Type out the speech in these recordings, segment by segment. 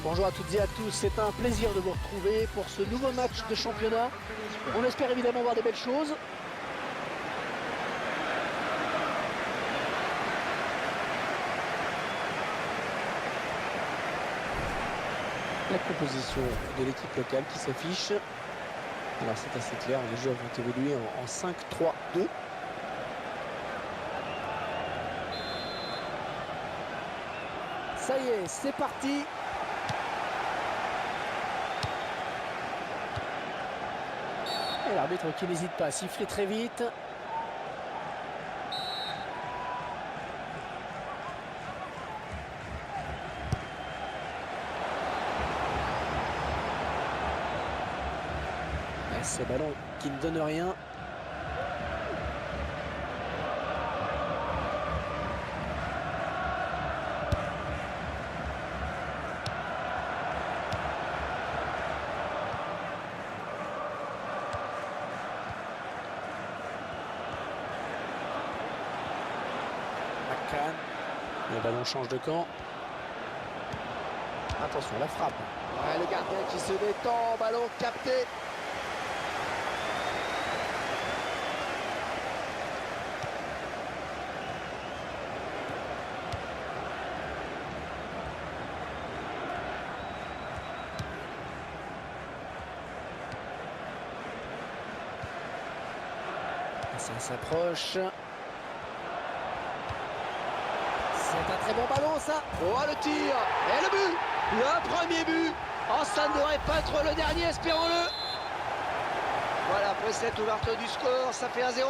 Bonjour à toutes et à tous, c'est un plaisir de vous retrouver pour ce nouveau match de championnat. On espère évidemment voir des belles choses. La composition de l'équipe locale qui s'affiche. Alors c'est assez clair, les joueurs vont évoluer en 5-3-2. Ça y est, c'est parti. Et l'arbitre qui n'hésite pas à siffler très vite. Et ce ballon qui ne donne rien. Le ballon change de camp. Attention, la frappe. Ouais, le gardien qui se détend, ballon capté. Ça s'approche. C'est un très bon ballon, ça. Oh, le tir. Et le but. Le premier but. Oh, ça ne devrait pas être le dernier, espérons-le. Voilà, après cette ouverture du score, ça fait 1-0.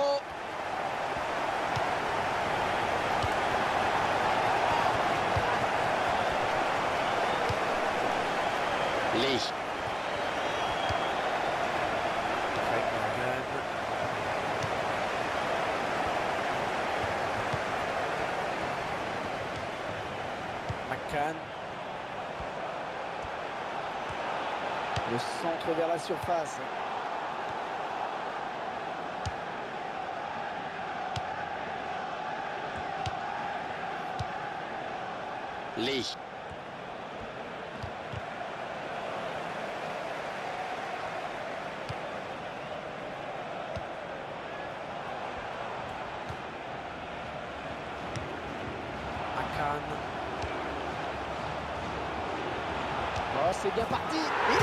Lee. Le centre vers la surface. Lee. Akan. Oh, c'est bien parti. Il y est.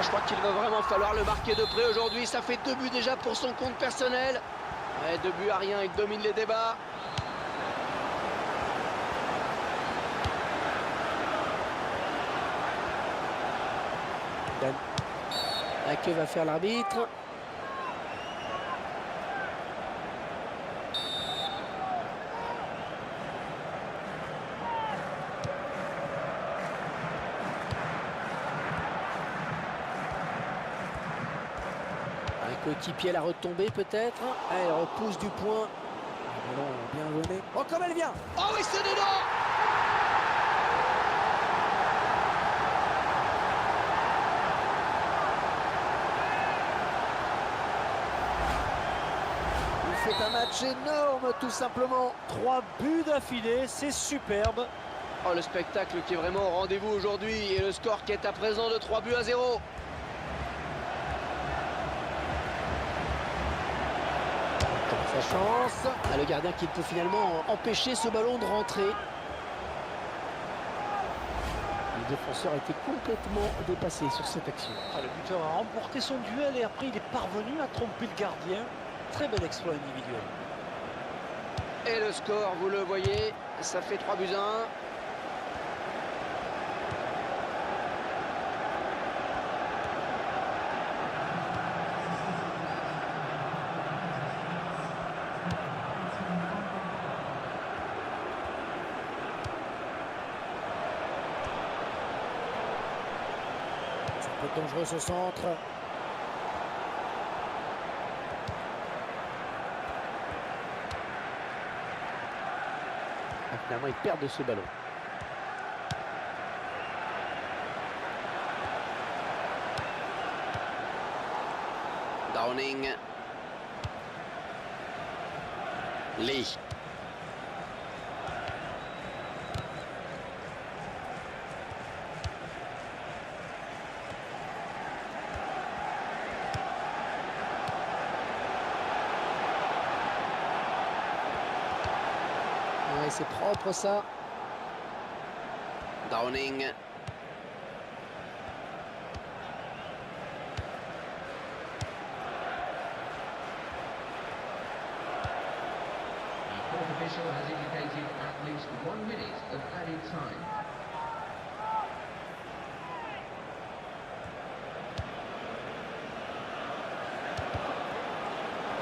Je crois qu'il va vraiment falloir le marquer de près aujourd'hui. Ça fait 2 buts déjà pour son compte personnel. Ouais, 2 buts à rien, il domine les débats. Que va faire l'arbitre? Coéquipier la retombée peut-être. Elle repousse du point. Bien joué. Oh, comme elle vient. Oh oui, c'est dedans. Il fait un match énorme tout simplement. 3 buts d'affilée, c'est superbe. Oh, le spectacle qui est vraiment au rendez-vous aujourd'hui et le score qui est à présent de 3-0. Sa chance. Ah, le gardien qui peut finalement empêcher ce ballon de rentrer. Le défenseur a été complètement dépassé sur cette action. Le buteur a remporté son duel et après il est parvenu à tromper le gardien. Très bel exploit individuel. Et le score, vous le voyez, ça fait 3-1. peut être dangereux ce centre. Ah, finalement, ils perdent ce ballon. Downing. Lee. Ouais, c'est propre ça. Downing. The court official has indicated at least 1 minute of added time.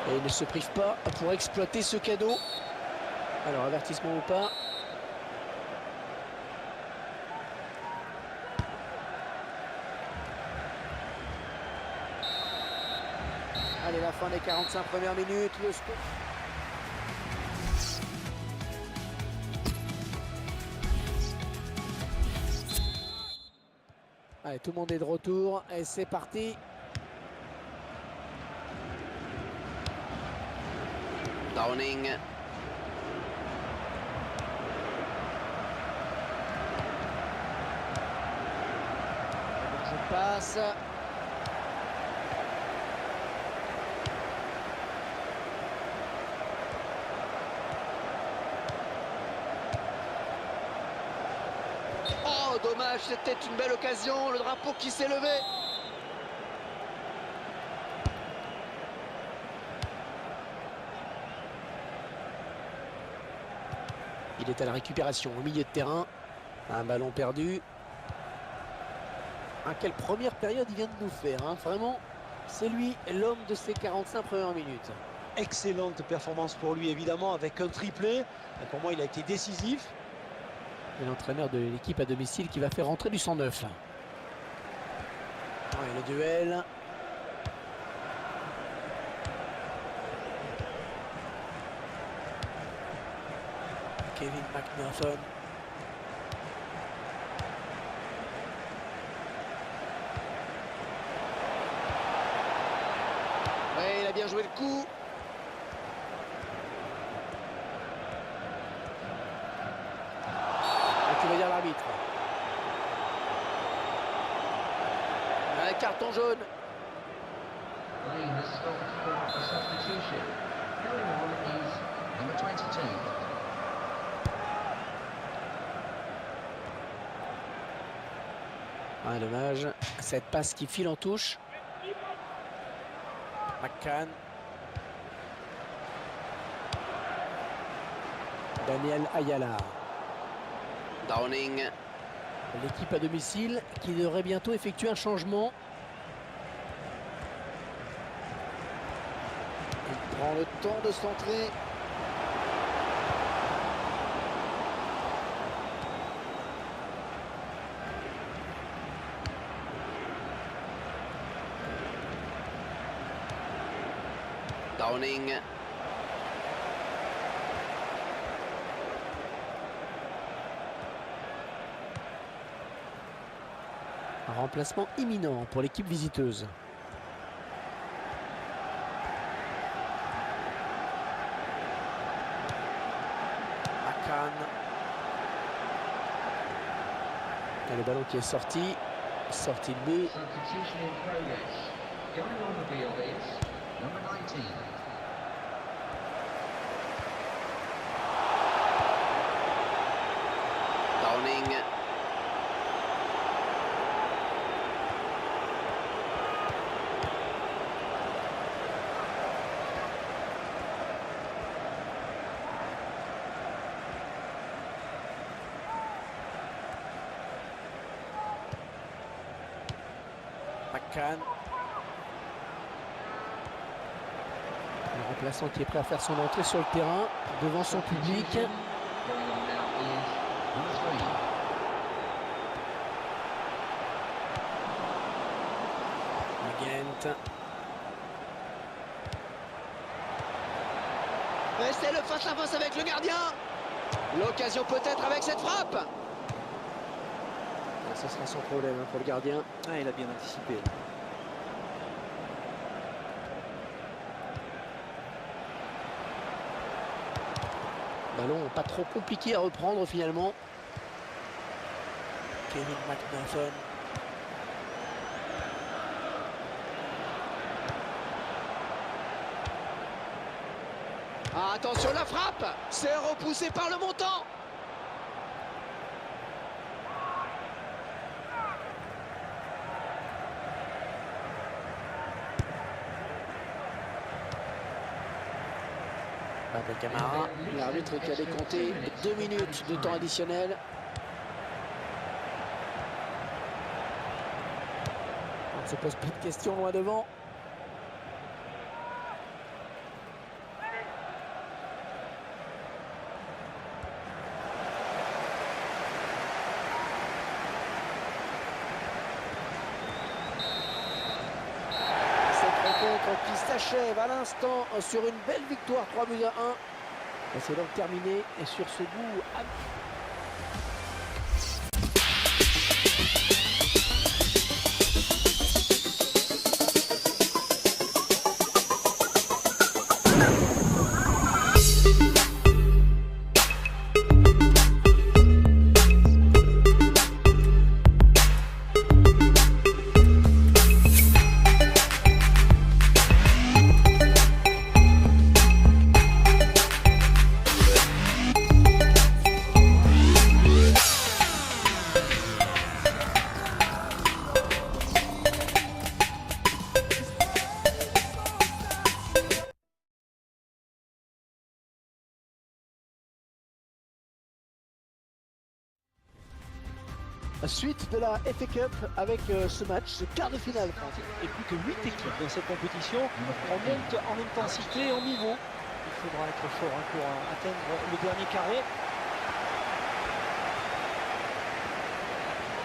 Et il ne se prive pas pour exploiter ce cadeau. Alors, avertissement ou pas? Allez, la fin des 45 premières minutes, le score. Allez, tout le monde est de retour et c'est parti. Downing. Je passe. Oh, dommage, c'était une belle occasion, le drapeau qui s'est levé. Il est à la récupération au milieu de terrain. Un ballon perdu. Ah, quelle première période il vient de nous faire, hein. Vraiment, c'est lui l'homme de ces 45 premières minutes. Excellente performance pour lui, évidemment, avec un triplé. Et pour moi, il a été décisif. Et l'entraîneur de l'équipe à domicile qui va faire rentrer du 109. Ouais, le duel. Kevin McNaughton. Ouais, il a bien joué le coup. Que va dire l'arbitre? Un carton jaune. Lee has stopped for a substitution. Going on is number 22. Ah, dommage. Cette passe qui file en touche. McCann. Daniel Ayala. Downing. L'équipe à domicile qui devrait bientôt effectuer un changement. Il prend le temps de centrer. Downing. Un remplacement imminent pour l'équipe visiteuse. McCann. Et le ballon qui est sorti de but. Substitution in progress. Going on the field is number 19. Downing. McCann. Le remplaçant qui est prêt à faire son entrée sur le terrain devant son public. Going on now is number 3. feinte. Et c'est le face-à-face avec le gardien. L'occasion peut-être avec cette frappe. Et ce sera sans problème pour le gardien. Ah, il a bien anticipé. Ballon pas trop compliqué à reprendre finalement. Kevin McMahon. Ah, attention la frappe. C'est repoussé par le montant. Pablo Camara. L'arbitre qui a décompté 2 minutes de temps additionnel. On ne se pose pas de questions loin devant. Cette rencontre qui s'achève à l'instant sur une belle victoire 3-1. Et c'est donc terminé et sur ce bout. Suite de la FA Cup avec ce match, ce quart de finale. Et plus que 8 équipes dans cette compétition. On monte en intensité et en niveau. Il faudra être fort pour atteindre le dernier carré.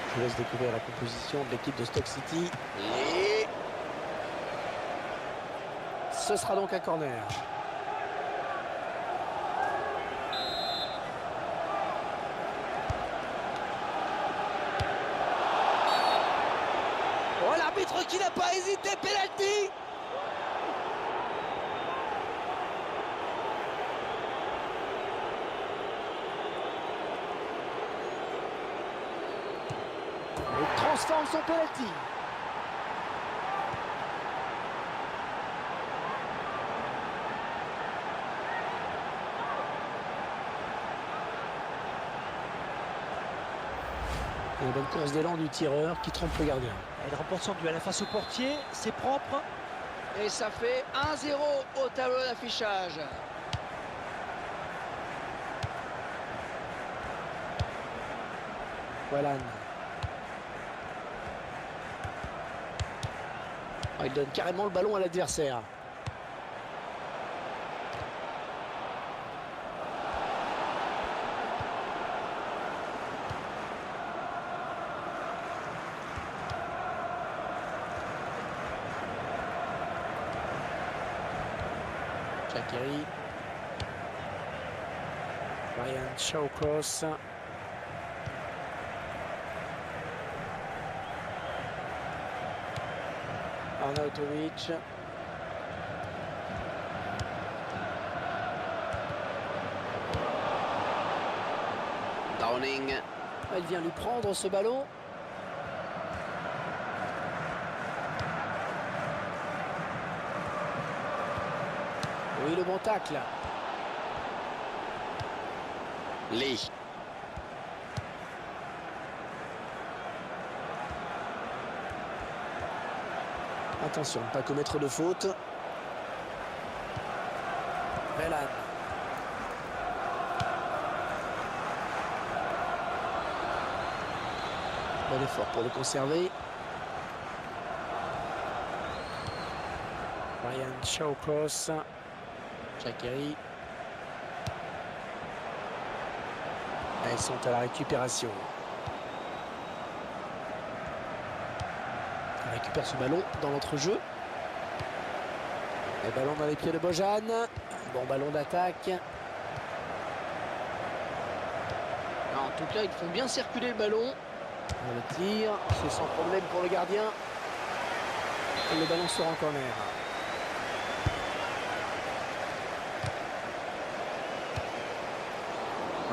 Je vous laisse découvrir la composition de l'équipe de Stoke City. Et Ce sera donc un corner. oh, l'arbitre qui n'a pas hésité, penalty. Il transforme son penalty. Une bonne course d'élan du tireur qui trompe le gardien. Il remporte son duel face au portier. C'est propre. Et ça fait 1-0 au tableau d'affichage. Voilà. Oh, il donne carrément le ballon à l'adversaire. Shaqiri. Ryan Shawcross. Arnautovic. Downing. Il vient lui prendre ce ballon. Oui, le bon tacle. Lee. Attention, pas commettre de faute. Velan. Bon effort pour le conserver. Ryan Shawcross. Shaqiri. Ils sont à la récupération. On récupère ce ballon dans l'entrejeu. Le ballon dans les pieds de Bojan. Bon ballon d'attaque. En tout cas, ils font bien circuler le ballon. Le tir, c'est sans problème pour le gardien. Et le ballon sort en corner.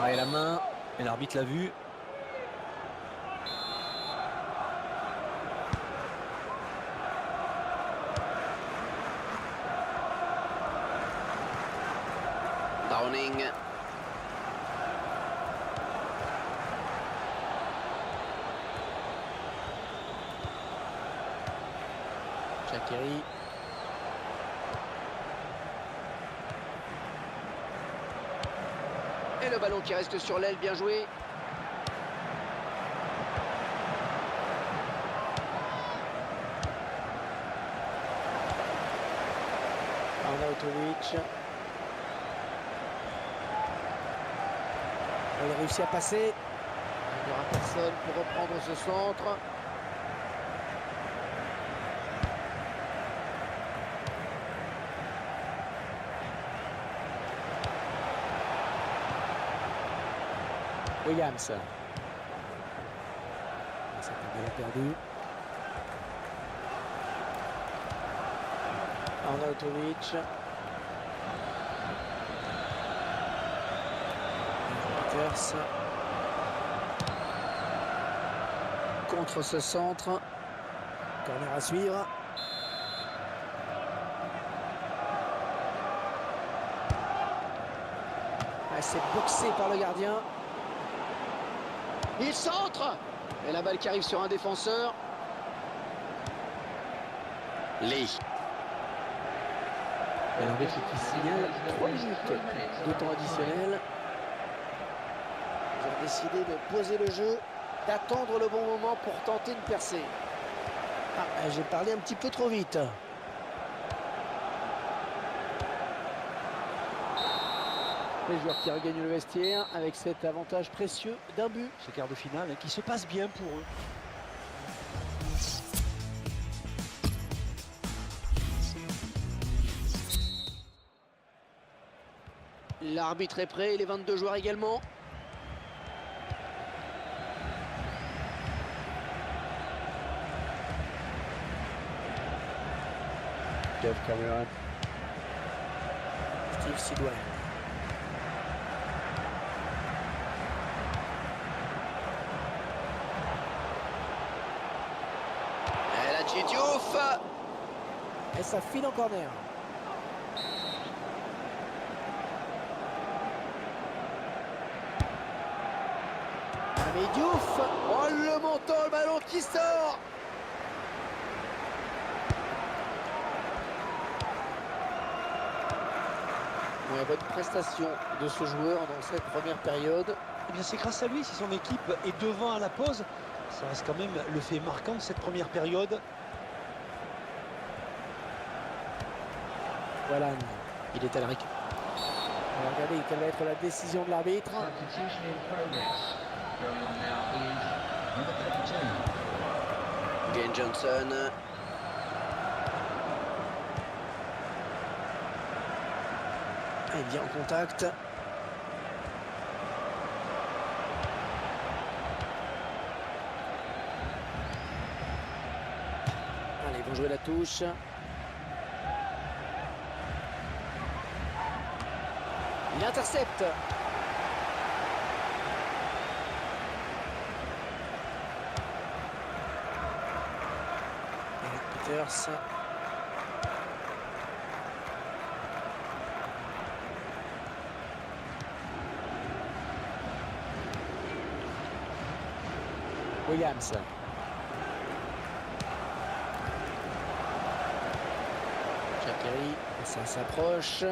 Ah, et la main. Et l'arbitre l'a vu. Downing. Shaqiri. Et le ballon qui reste sur l'aile, bien joué. Arnautovic. Il a réussi à passer. Il n'y aura personne pour reprendre ce centre. Williams. C'est un ballon perdu. Arnautovic. Peters. Contre ce centre. Corner à suivre. C'est boxé par le gardien. Il centre. Et la balle qui arrive sur un défenseur. Lee. Et l'arbitre qui signale 3 minutes de temps additionnel. Ils ont décidé de poser le jeu, d'attendre le bon moment pour tenter une percée. Ah, j'ai parlé un petit peu trop vite. Les joueurs qui regagnent le vestiaire avec cet avantage précieux d'un but. Ce quart de finale qui se passe bien pour eux. L'arbitre est prêt, les 22 joueurs également. Dave Cameron. Steve Sidwell. Et la Diouf. Et ça file en corner. Mais Diouf. Oh, le montant, le ballon qui sort. Ouais, bonne prestation de ce joueur dans cette première période. Eh bien, c'est grâce à lui si son équipe est devant à la pause. Ça reste quand même le fait marquant de cette première période. Voilà, il est à la récup. Regardez quelle va être la décision de l'arbitre. Substitution in progress. Going on now is number 32. Glenn Johnson. Et bien en contact. Allez, ils vont jouer la touche. Il intercepte. Et Peters. Williams. Shaqiri, ça s'approche.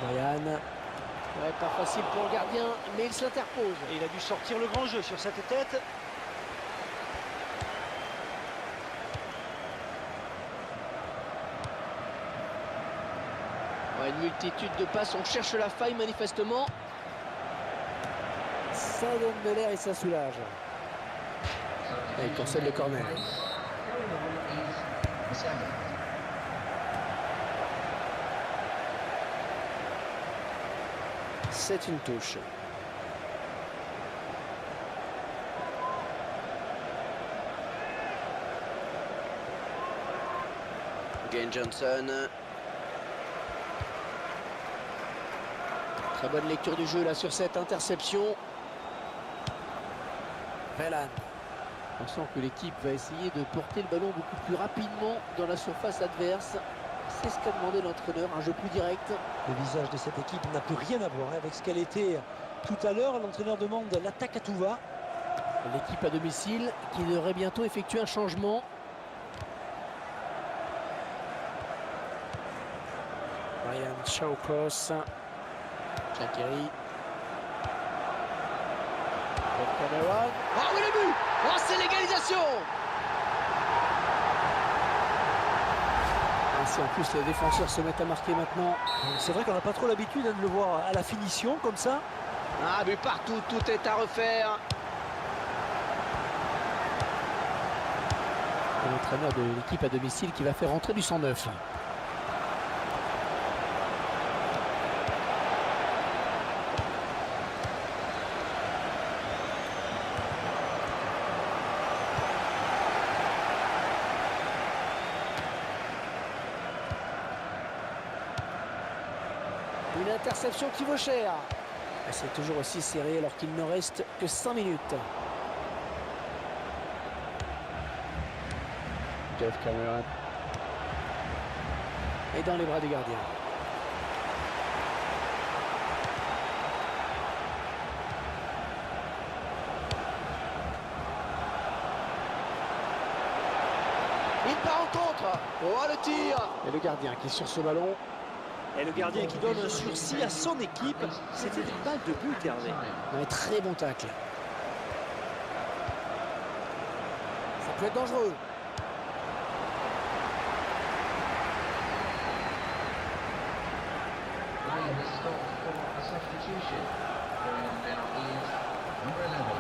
Ryan. Ouais, pas facile pour le gardien, mais il s'interpose. Et il a dû sortir le grand jeu sur cette tête. Ouais, une multitude de passes, on cherche la faille manifestement. Ça donne de l'air et ça soulage. Et il cancelle le corner. Going on is 7. C'est une touche. Gain Johnson. Très bonne lecture du jeu là sur cette interception. Velan. On sent que l'équipe va essayer de porter le ballon beaucoup plus rapidement dans la surface adverse. C'est ce qu'a demandé l'entraîneur, un jeu plus direct. Le visage de cette équipe n'a plus rien à voir avec ce qu'elle était tout à l'heure. L'entraîneur demande l'attaque à tout va. L'équipe à domicile qui devrait bientôt effectuer un changement. Ryan Chaukos. Shaqiri. Cameron. Oh oui, le but! Oh, c'est l'égalisation! Ainsi en plus les défenseurs se mettent à marquer maintenant. C'est vrai qu'on n'a pas trop l'habitude de le voir à la finition comme ça. Ah, but partout, tout est à refaire. Et l'entraîneur de l'équipe à domicile qui va faire rentrer du 109. Une interception qui vaut cher. C'est toujours aussi serré alors qu'il ne reste que 5 minutes. Jeff Cameron. Et dans les bras du gardien. Il part en contre. Oh, le tir! Et le gardien qui est sur ce ballon. Et le gardien qui donne un sursis à son équipe. C'était une balle de but, Hervé. Un très bon tacle. Ça peut être dangereux. Ryan has stopped for a substitution. Going on now is number 11.